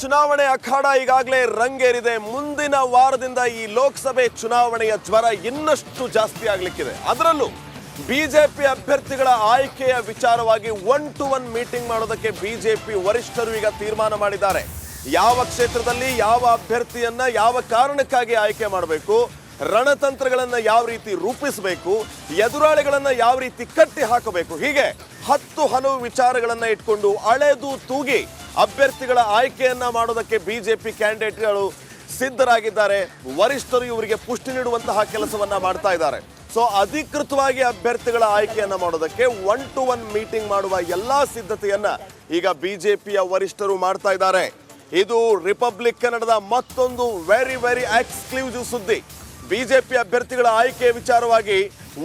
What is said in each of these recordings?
ಚುನಾವಣೆ ಅಖಾಡ ಈಗಾಗಲೇ ರಂಗೇರಿದೆ. ಮುಂದಿನ ವಾರದಿಂದ ಈ ಲೋಕಸಭೆ ಚುನಾವಣೆಯ ಜ್ವರ ಇನ್ನಷ್ಟು ಜಾಸ್ತಿ ಆಗಲಿಕ್ಕಿದೆ. ಅದರಲ್ಲೂ ಬಿಜೆಪಿ ಅಭ್ಯರ್ಥಿಗಳ ಆಯ್ಕೆಯ ವಿಚಾರವಾಗಿ 1-to-1 ಮೀಟಿಂಗ್ ಮಾಡೋದಕ್ಕೆ ಬಿಜೆಪಿ ವರಿಷ್ಠರು ಈಗ ತೀರ್ಮಾನ ಮಾಡಿದ್ದಾರೆ. ಯಾವ ಕ್ಷೇತ್ರದಲ್ಲಿ ಯಾವ ಅಭ್ಯರ್ಥಿಯನ್ನ ಯಾವ ಕಾರಣಕ್ಕಾಗಿ ಆಯ್ಕೆ ಮಾಡಬೇಕು, ರಣತಂತ್ರಗಳನ್ನ ಯಾವ ರೀತಿ ರೂಪಿಸಬೇಕು, ಎದುರಾಳಿಗಳನ್ನ ಯಾವ ರೀತಿ ಕಟ್ಟಿ ಹಾಕಬೇಕು, ಹೀಗೆ 10 ಹಲವು ವಿಚಾರಗಳನ್ನ ಇಟ್ಕೊಂಡು ಅಳೆದು ತೂಗಿ ಅಭ್ಯರ್ಥಿಗಳ ಆಯ್ಕೆಯನ್ನ ಮಾಡೋದಕ್ಕೆ ಬಿಜೆಪಿ ಕ್ಯಾಂಡಿಡೇಟ್ಗಳು ಸಿದ್ಧರಾಗಿದ್ದಾರೆ. ವರಿಷ್ಠರು ಇವರಿಗೆ ಪುಷ್ಟಿ ನೀಡುವಂತಹ ಕೆಲಸವನ್ನ ಮಾಡ್ತಾ ಇದ್ದಾರೆ. ಸೊ ಅಧಿಕೃತವಾಗಿ ಅಭ್ಯರ್ಥಿಗಳ ಆಯ್ಕೆಯನ್ನ ಮಾಡೋದಕ್ಕೆ 1-to-1 ಮೀಟಿಂಗ್ ಮಾಡುವ ಎಲ್ಲಾ ಸಿದ್ಧತೆಯನ್ನ ಈಗ ಬಿಜೆಪಿಯ ವರಿಷ್ಠರು ಮಾಡ್ತಾ ಇದ್ದಾರೆ. ಇದು ರಿಪಬ್ಲಿಕ್ ಕನ್ನಡದ ಮತ್ತೊಂದು ವೆರಿ ಎಕ್ಸ್ಕ್ಲೂಸಿವ್ ಸುದ್ದಿ. ಬಿಜೆಪಿ ಅಭ್ಯರ್ಥಿಗಳ ಆಯ್ಕೆ ವಿಚಾರವಾಗಿ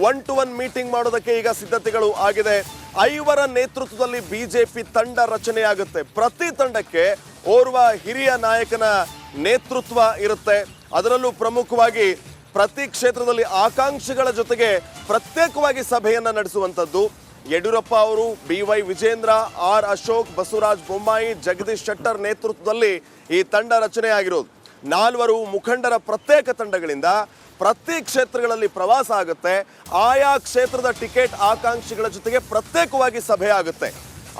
1-to-1 ಮೀಟಿಂಗ್ ಮಾಡೋದಕ್ಕೆ ಈಗ ಸಿದ್ಧತೆಗಳು ಆಗಿದೆ. 5 ನೇತೃತ್ವದಲ್ಲಿ ಬಿಜೆಪಿ ತಂಡ ರಚನೆಯಾಗುತ್ತೆ. ಪ್ರತಿ ತಂಡಕ್ಕೆ ಓರ್ವ ಹಿರಿಯ ನಾಯಕನ ನೇತೃತ್ವ ಇರುತ್ತೆ. ಅದರಲ್ಲೂ ಪ್ರಮುಖವಾಗಿ ಪ್ರತಿ ಕ್ಷೇತ್ರದಲ್ಲಿ ಆಕಾಂಕ್ಷಿಗಳ ಜೊತೆಗೆ ಪ್ರತ್ಯೇಕವಾಗಿ ಸಭೆಯನ್ನ ನಡೆಸುವಂಥದ್ದು. ಯಡಿಯೂರಪ್ಪ ಅವರು, BY ವಿಜೇಂದ್ರ, R ಅಶೋಕ್, ಬಸವರಾಜ ಬೊಮ್ಮಾಯಿ, ಜಗದೀಶ್ ಶೆಟ್ಟರ್ ನೇತೃತ್ವದಲ್ಲಿ ಈ ತಂಡ ರಚನೆಯಾಗಿರೋದು. 4 ಮುಖಂಡರ ಪ್ರತ್ಯೇಕ ತಂಡಗಳಿಂದ ಪ್ರತಿ ಕ್ಷೇತ್ರಗಳಲ್ಲಿ ಪ್ರವಾಸ ಆಗುತ್ತೆ. ಆಯಾ ಕ್ಷೇತ್ರದ ಟಿಕೆಟ್ ಆಕಾಂಕ್ಷಿಗಳ ಜೊತೆಗೆ ಪ್ರತ್ಯೇಕವಾಗಿ ಸಭೆ ಆಗುತ್ತೆ.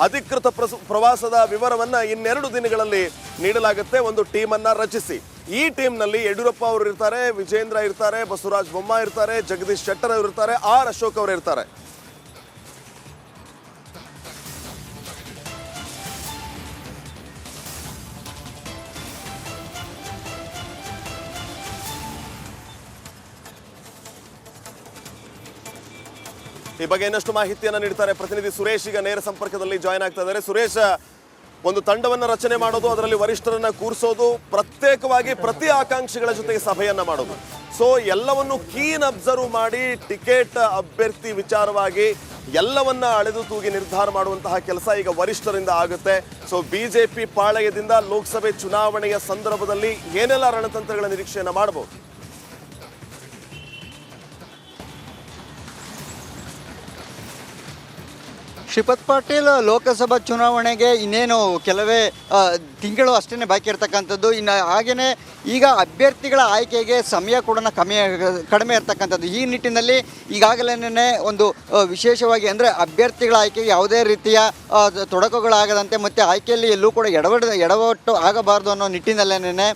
ಅಧಿಕೃತ ಪ್ರವಾಸದ ವಿವರವನ್ನ ಇನ್ನೆರಡು ದಿನಗಳಲ್ಲಿ ನೀಡಲಾಗುತ್ತೆ. ಒಂದು ಟೀಮನ್ನ ರಚಿಸಿ, ಈ ಟೀಮ್ನಲ್ಲಿ ಯಡಿಯೂರಪ್ಪ ಅವರು ಇರ್ತಾರೆ, ವಿಜೇಂದ್ರ ಇರ್ತಾರೆ, ಬಸವರಾಜ ಬೊಮ್ಮಾಯಿ ಇರ್ತಾರೆ, ಜಗದೀಶ್ ಶೆಟ್ಟರ್ ಅವರು ಇರ್ತಾರೆ, R ಅಶೋಕ್ ಅವರು ಇರ್ತಾರೆ. ಈ ಬಗ್ಗೆ ಇನ್ನಷ್ಟು ಮಾಹಿತಿಯನ್ನು ನೀಡ್ತಾರೆ ಪ್ರತಿನಿಧಿ ಸುರೇಶ್. ಈಗ ನೇರ ಸಂಪರ್ಕದಲ್ಲಿ ಜಾಯ್ನ್ ಆಗ್ತಾ ಇದ್ದಾರೆ. ಸುರೇಶ್, ಒಂದು ತಂಡವನ್ನು ರಚನೆ ಮಾಡೋದು, ಅದರಲ್ಲಿ ವರಿಷ್ಠರನ್ನ ಕೂರಿಸೋದು, ಪ್ರತ್ಯೇಕವಾಗಿ ಪ್ರತಿ ಆಕಾಂಕ್ಷಿಗಳ ಜೊತೆಗೆ ಸಭೆಯನ್ನ ಮಾಡೋದು, ಸೊ ಎಲ್ಲವನ್ನು ಕೀನ್ ಅಬ್ಸರ್ವ್ ಮಾಡಿ ಟಿಕೆಟ್ ಅಭ್ಯರ್ಥಿ ವಿಚಾರವಾಗಿ ಎಲ್ಲವನ್ನ ಅಳೆದು ತೂಗಿ ನಿರ್ಧಾರ ಮಾಡುವಂತಹ ಕೆಲಸ ಈಗ ವರಿಷ್ಠರಿಂದ ಆಗುತ್ತೆ. ಸೊ ಬಿಜೆಪಿ ಪಾಳಯದಿಂದ ಲೋಕಸಭೆ ಚುನಾವಣೆಯ ಸಂದರ್ಭದಲ್ಲಿ ಏನೆಲ್ಲ ರಣತಂತ್ರಗಳ ನಿರೀಕ್ಷೆಯನ್ನ ಮಾಡಬಹುದು? ಶ್ರೀಪತ್ ಪಾಟೀಲ್, ಲೋಕಸಭಾ ಚುನಾವಣೆಗೆ ಇನ್ನೇನು ಕೆಲವೇ ತಿಂಗಳು ಅಷ್ಟೇ ಬಾಕಿ ಇರ್ತಕ್ಕಂಥದ್ದು. ಇನ್ನು ಹಾಗೆಯೇ ಈಗ ಅಭ್ಯರ್ಥಿಗಳ ಆಯ್ಕೆಗೆ ಸಮಯ ಕೂಡ ಕಡಿಮೆ ಇರ್ತಕ್ಕಂಥದ್ದು. ಈ ನಿಟ್ಟಿನಲ್ಲಿ ಈಗಾಗಲೇ ಒಂದು ವಿಶೇಷವಾಗಿ ಅಂದರೆ ಅಭ್ಯರ್ಥಿಗಳ ಆಯ್ಕೆಗೆ ಯಾವುದೇ ರೀತಿಯ ತೊಡಕುಗಳಾಗದಂತೆ ಮತ್ತು ಆಯ್ಕೆಯಲ್ಲಿ ಎಲ್ಲೂ ಕೂಡ ಎಡವಟ್ಟು ಆಗಬಾರ್ದು ಅನ್ನೋ ನಿಟ್ಟಿನಲ್ಲೇನೆ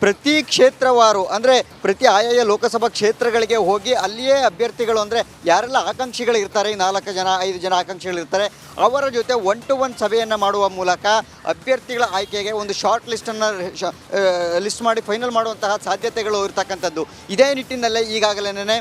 ಪ್ರತಿ ಕ್ಷೇತ್ರವಾರು ಅಂದರೆ ಪ್ರತಿ ಆಯಾಯ ಲೋಕಸಭಾ ಕ್ಷೇತ್ರಗಳಿಗೆ ಹೋಗಿ ಅಲ್ಲಿಯೇ ಅಭ್ಯರ್ಥಿಗಳು ಅಂದರೆ ಯಾರೆಲ್ಲ ಆಕಾಂಕ್ಷಿಗಳಿರ್ತಾರೆ, 4 ಜನ 5 ಜನ ಆಕಾಂಕ್ಷಿಗಳಿರ್ತಾರೆ, ಅವರ ಜೊತೆ 1-to-1 ಸಭೆಯನ್ನು ಮಾಡುವ ಮೂಲಕ ಅಭ್ಯರ್ಥಿಗಳ ಆಯ್ಕೆಗೆ ಒಂದು ಶಾರ್ಟ್ ಲಿಸ್ಟನ್ನು ಲಿಸ್ಟ್ ಮಾಡಿ ಫೈನಲ್ ಮಾಡುವಂತಹ ಸಾಧ್ಯತೆಗಳು ಇರ್ತಕ್ಕಂಥದ್ದು. ಇದೇ ನಿಟ್ಟಿನಲ್ಲೇ ಈಗಾಗಲೇ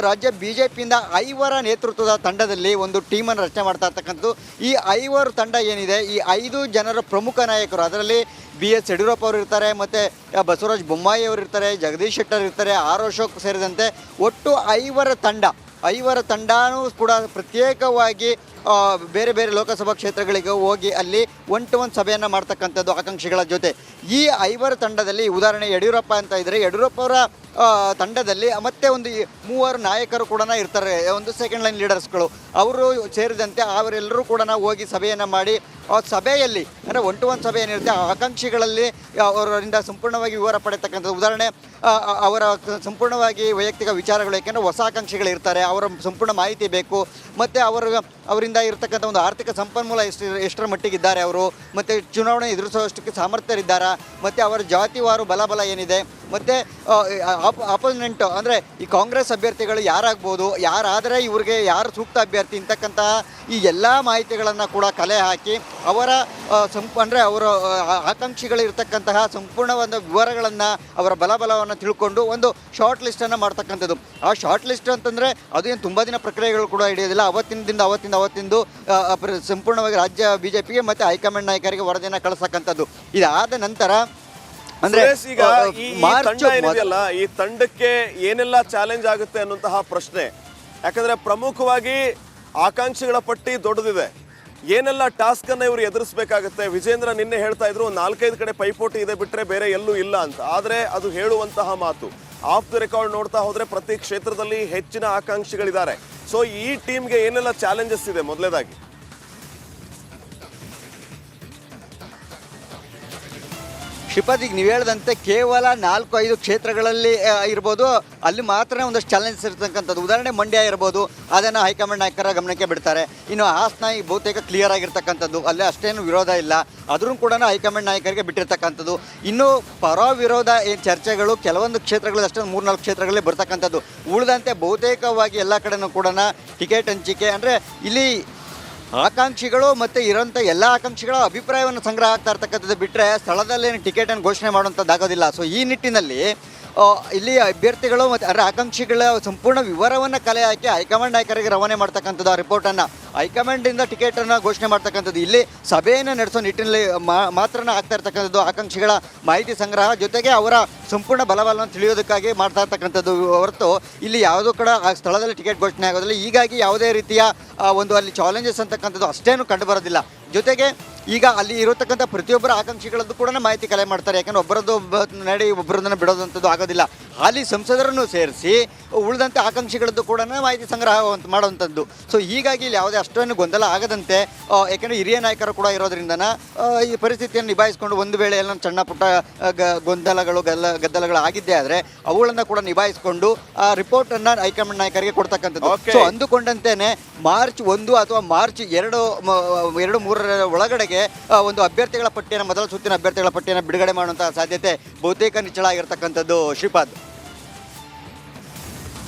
ರಾಜ್ಯ BJPಯಿಂದ 5 ನೇತೃತ್ವದ ತಂಡದಲ್ಲಿ ಒಂದು ಟೀಮನ್ನು ರಚನೆ ಮಾಡ್ತಾ ಇರ್ತಕ್ಕಂಥದ್ದು. ಈ 5 ತಂಡ ಏನಿದೆ, ಈ 5 ಜನರ ಪ್ರಮುಖ ನಾಯಕರು, ಅದರಲ್ಲಿ BS ಯಡಿಯೂರಪ್ಪ ಅವರು ಇರ್ತಾರೆ, ಮತ್ತು ಬಸವರಾಜ ಬೊಮ್ಮಾಯಿ ಅವರು ಇರ್ತಾರೆ, ಜಗದೀಶ್ ಶೆಟ್ಟರ್ ಇರ್ತಾರೆ, R ಅಶೋಕ್ ಸೇರಿದಂತೆ ಒಟ್ಟು 5 ತಂಡನೂ ಕೂಡ ಪ್ರತ್ಯೇಕವಾಗಿ ಬೇರೆ ಬೇರೆ ಲೋಕಸಭಾ ಕ್ಷೇತ್ರಗಳಿಗೆ ಹೋಗಿ ಅಲ್ಲಿ 1-to-1 ಸಭೆಯನ್ನು ಮಾಡ್ತಕ್ಕಂಥದ್ದು ಆಕಾಂಕ್ಷಿಗಳ ಜೊತೆ. ಈ 5 ತಂಡದಲ್ಲಿ ಉದಾಹರಣೆ ಯಡಿಯೂರಪ್ಪ ಅಂತ ಇದ್ದರೆ, ಯಡಿಯೂರಪ್ಪ ಅವರ ತಂಡದಲ್ಲಿ ಮತ್ತೆ ಒಂದು 3 ನಾಯಕರು ಕೂಡ ಇರ್ತಾರೆ, ಒಂದು ಸೆಕೆಂಡ್ ಲೈನ್ ಲೀಡರ್ಸ್ಗಳು, ಅವರು ಸೇರಿದಂತೆ ಅವರೆಲ್ಲರೂ ಕೂಡ ಹೋಗಿ ಸಭೆಯನ್ನು ಮಾಡಿ ಆ ಸಭೆಯಲ್ಲಿ ಅಂದರೆ 1-to-1 ಸಭೆ ಏನಿರುತ್ತೆ ಆಕಾಂಕ್ಷಿಗಳಲ್ಲಿ ಅವರಿಂದ ಸಂಪೂರ್ಣವಾಗಿ ವಿವರ ಪಡೆಯತಕ್ಕಂಥದ್ದು. ಉದಾಹರಣೆ ಅವರ ಸಂಪೂರ್ಣವಾಗಿ ವೈಯಕ್ತಿಕ ವಿಚಾರಗಳು, ಯಾಕೆಂದರೆ ಹೊಸ ಆಕಾಂಕ್ಷಿಗಳಿರ್ತಾರೆ, ಅವರ ಸಂಪೂರ್ಣ ಮಾಹಿತಿ ಬೇಕು, ಮತ್ತು ಅವರಿಂದ ಇರತಕ್ಕಂಥ ಒಂದು ಆರ್ಥಿಕ ಸಂಪನ್ಮೂಲ ಎಷ್ಟರ ಮಟ್ಟಿಗಿದ್ದಾರೆ ಅವರು, ಮತ್ತು ಚುನಾವಣೆ ಎದುರಿಸುವಷ್ಟಕ್ಕೆ ಸಾಮರ್ಥ್ಯರಿದ್ದಾರಾ, ಮತ್ತು ಅವರ ಜಾತಿವಾರು ಬಲ ಏನಿದೆ, ಮತ್ತು ಅಪೋನೆಂಟ್ ಅಂದರೆ ಈ ಕಾಂಗ್ರೆಸ್ ಅಭ್ಯರ್ಥಿಗಳು ಯಾರಾಗ್ಬೋದು, ಯಾರಾದರೆ ಇವ್ರಿಗೆ ಯಾರು ಸೂಕ್ತ ಅಭ್ಯರ್ಥಿ ಇಂತಕ್ಕಂತಹ ಈ ಎಲ್ಲ ಮಾಹಿತಿಗಳನ್ನು ಕೂಡ ಕಲೆ ಹಾಕಿ ಅವರ ಅಂದರೆ ಅವರ ಆಕಾಂಕ್ಷಿಗಳಿರ್ತಕ್ಕಂತಹ ಸಂಪೂರ್ಣವಾದ ವಿವರಗಳನ್ನು, ಅವರ ಬಲವನ್ನು ತಿಳ್ಕೊಂಡು ಒಂದು ಶಾರ್ಟ್ ಲಿಸ್ಟನ್ನು ಮಾಡ್ತಕ್ಕಂಥದ್ದು. ಆ ಶಾರ್ಟ್ ಲಿಸ್ಟ್ ಅಂತಂದರೆ ಅದು ಏನು ತುಂಬ ದಿನ ಪ್ರಕ್ರಿಯೆಗಳು ಕೂಡ ಹಿಡಿಯೋದಿಲ್ಲ. ಅವತ್ತಿಂದು ಸಂಪೂರ್ಣವಾಗಿ ರಾಜ್ಯ BJPಗೆ ಮತ್ತು ಹೈಕಮಾಂಡ್ ನಾಯಕರಿಗೆ ವರದಿಯನ್ನು ಕಳಿಸ್ತಕ್ಕಂಥದ್ದು. ಇದಾದ ನಂತರ ಅಂದ್ರೆ ಈಗ ಈ ತಂಡಕ್ಕೆ ಏನೆಲ್ಲ ಚಾಲೆಂಜ್ ಆಗುತ್ತೆ ಅನ್ನುವಂತಹ ಪ್ರಶ್ನೆ. ಯಾಕಂದ್ರೆ ಪ್ರಮುಖವಾಗಿ ಆಕಾಂಕ್ಷಿಗಳ ಪಟ್ಟಿ ದೊಡ್ಡದಿದೆ, ಏನೆಲ್ಲ ಟಾಸ್ಕ್ ಅನ್ನ ಇವರು ಎದುರಿಸಬೇಕಾಗುತ್ತೆ. ವಿಜೇಂದ್ರ ನಿನ್ನೆ ಹೇಳ್ತಾ ಇದ್ರು 4-5 ಕಡೆ ಪೈಪೋಟಿ ಇದೆ ಬಿಟ್ರೆ ಬೇರೆ ಎಲ್ಲೂ ಇಲ್ಲ ಅಂತ. ಆದ್ರೆ ಅದು ಹೇಳುವಂತಹ ಮಾತು. ಆಫ್ ದ ರೆಕಾರ್ಡ್ ನೋಡ್ತಾ ಹೋದ್ರೆ ಪ್ರತಿ ಕ್ಷೇತ್ರದಲ್ಲಿ ಹೆಚ್ಚಿನ ಆಕಾಂಕ್ಷಿಗಳಿದ್ದಾರೆ. ಸೊ ಈ ಟೀಮ್ಗೆ ಏನೆಲ್ಲ ಚಾಲೆಂಜಸ್ ಇದೆ? ಮೊದಲನೇದಾಗಿ ಶ್ರೀಪಾದ್, ಈಗ ನೀವು ಹೇಳ್ದಂತೆ ಕೇವಲ 4-5 ಕ್ಷೇತ್ರಗಳಲ್ಲಿ ಇರ್ಬೋದು, ಅಲ್ಲಿ ಮಾತ್ರ ಒಂದಷ್ಟು ಚಾಲೆಂಜಸ್ ಇರ್ತಕ್ಕಂಥದ್ದು. ಉದಾಹರಣೆ ಮಂಡ್ಯ ಇರ್ಬೋದು, ಅದನ್ನು ಹೈಕಮಾಂಡ್ ನಾಯಕರ ಗಮನಕ್ಕೆ ಬಿಡ್ತಾರೆ. ಇನ್ನು ಹಾಸನ ಈಗ ಬಹುತೇಕ ಕ್ಲಿಯರ್ ಆಗಿರ್ತಕ್ಕಂಥದ್ದು, ಅಲ್ಲೇ ಅಷ್ಟೇನು ವಿರೋಧ ಇಲ್ಲ, ಆದ್ರೂ ಕೂಡ ಹೈಕಮಾಂಡ್ ನಾಯಕರಿಗೆ ಬಿಟ್ಟಿರ್ತಕ್ಕಂಥದ್ದು. ಇನ್ನು ಪರ ವಿರೋಧ ಏನು ಚರ್ಚೆಗಳು ಕೆಲವೊಂದು ಕ್ಷೇತ್ರಗಳಲ್ಲಿ ಅಷ್ಟೇ 3-4 ಕ್ಷೇತ್ರಗಳಲ್ಲಿ ಬರ್ತಕ್ಕಂಥದ್ದು. ಉಳಿದಂತೆ ಬಹುತೇಕವಾಗಿ ಎಲ್ಲ ಕಡೆನೂ ಕೂಡ ಟಿಕೆಟ್ ಹಂಚಿಕೆ ಅಂದರೆ ಇಲ್ಲಿ ಆಕಾಂಕ್ಷಿಗಳು ಮತ್ತು ಇರೋಂಥ ಎಲ್ಲ ಆಕಾಂಕ್ಷಿಗಳ ಅಭಿಪ್ರಾಯವನ್ನು ಸಂಗ್ರಹ ಆಗ್ತಾ ಇರ್ತಕ್ಕಂಥದ್ದು ಬಿಟ್ಟರೆ ಸ್ಥಳದಲ್ಲೇನು ಟಿಕೆಟನ್ನು ಘೋಷಣೆ ಮಾಡುವಂಥದ್ದಾಗೋದಿಲ್ಲ. ಸೊ ಈ ನಿಟ್ಟಿನಲ್ಲಿ ಇಲ್ಲಿ ಅಭ್ಯರ್ಥಿಗಳು ಮತ್ತು ಅದರ ಆಕಾಂಕ್ಷಿಗಳ ಸಂಪೂರ್ಣ ವಿವರವನ್ನು ಕಲೆ ಹಾಕಿ ಹೈಕಮಾಂಡ್ ನಾಯಕರಿಗೆ ರವಾನೆ ಮಾಡ್ತಕ್ಕಂಥದ್ದು. ಆ ರಿಪೋರ್ಟನ್ನು ಹೈಕಮಾಂಡಿಂದ ಟಿಕೆಟನ್ನು ಘೋಷಣೆ ಮಾಡ್ತಕ್ಕಂಥದ್ದು. ಇಲ್ಲಿ ಸಭೆಯನ್ನು ನಡೆಸೋ ನಿಟ್ಟಿನಲ್ಲಿ ಮಾತ್ರನೇ ಆಗ್ತಾ ಇರ್ತಕ್ಕಂಥದ್ದು. ಆಕಾಂಕ್ಷಿಗಳ ಮಾಹಿತಿ ಸಂಗ್ರಹ ಜೊತೆಗೆ ಅವರ ಸಂಪೂರ್ಣ ಬಲಬಲವನ್ನು ತಿಳಿಯೋದಕ್ಕಾಗಿ ಮಾಡ್ತಾ ಇರ್ತಕ್ಕಂಥದ್ದು ಹೊರತು ಇಲ್ಲಿ ಯಾವುದೋ ಕಡೆ ಆ ಸ್ಥಳದಲ್ಲಿ ಟಿಕೆಟ್ ಘೋಷಣೆ ಆಗೋದಿಲ್ಲ. ಹೀಗಾಗಿ ಯಾವುದೇ ರೀತಿಯ ಒಂದು ಅಲ್ಲಿ ಚಾಲೆಂಜಸ್ ಅಂತಕ್ಕಂಥದ್ದು ಅಷ್ಟೇನು ಕಂಡು ಬರೋದಿಲ್ಲ. ಜೊತೆಗೆ ಈಗ ಅಲ್ಲಿ ಇರತಕ್ಕಂಥ ಪ್ರತಿಯೊಬ್ಬರ ಆಕಾಂಕ್ಷಿಗಳದ್ದು ಕೂಡ ಮಾಹಿತಿ ಕಲೆ ಮಾಡ್ತಾರೆ. ಯಾಕಂದರೆ ಒಬ್ಬರದ್ದು ನಡಿ ಒಬ್ಬರದನ್ನು ಬಿಡೋದಂಥದ್ದು ಆಗೋದಿಲ್ಲ. ಹಾಲಿ ಸಂಸದರನ್ನು ಸೇರಿಸಿ ಉಳಿದಂಥ ಆಕಾಂಕ್ಷಿಗಳದ್ದು ಕೂಡ ಮಾಹಿತಿ ಸಂಗ್ರಹ ಮಾಡುವಂಥದ್ದು. ಸೊ ಹೀಗಾಗಿ ಇಲ್ಲಿ ಯಾವುದೇ ಅಷ್ಟೊಂದು ಗೊಂದಲ ಆಗದಂತೆ, ಯಾಕೆಂದರೆ ಹಿರಿಯ ನಾಯಕರು ಕೂಡ ಇರೋದ್ರಿಂದನ ಈ ಪರಿಸ್ಥಿತಿಯನ್ನು ನಿಭಾಯಿಸಿಕೊಂಡು ಒಂದು ವೇಳೆ ಎಲ್ಲ ಸಣ್ಣ ಪುಟ್ಟ ಗೊಂದಲಗಳು ಗದ್ದಲಗಳು ಆಗಿದ್ದೇ ಆದರೆ ಅವುಗಳನ್ನು ಕೂಡ ನಿಭಾಯಿಸಿಕೊಂಡು ಆ ರಿಪೋರ್ಟನ್ನು ಹೈಕಮಾಂಡ್ ನಾಯಕರಿಗೆ ಕೊಡ್ತಕ್ಕಂಥದ್ದು. ಸೊ ಅಂದುಕೊಂಡಂತೆಯೇ ಮಾರ್ಚ್ 1 ಅಥವಾ ಮಾರ್ಚ್ 2-3 ಒಳಗಡೆಗೆ ಒಂದು ಅಭ್ಯರ್ಥಿಗಳ ಪಟ್ಟಿಯನ್ನು, ಮೊದಲ ಸುತ್ತಿನ ಅಭ್ಯರ್ಥಿಗಳ ಪಟ್ಟಿಯನ್ನು ಬಿಡುಗಡೆ ಮಾಡುವಂತಹ ಸಾಧ್ಯತೆ ಬಹುತೇಕ ನಿಚ್ಚಳ ಆಗಿರ್ತಕ್ಕಂಥದ್ದು ಶ್ರೀಪಾದ್.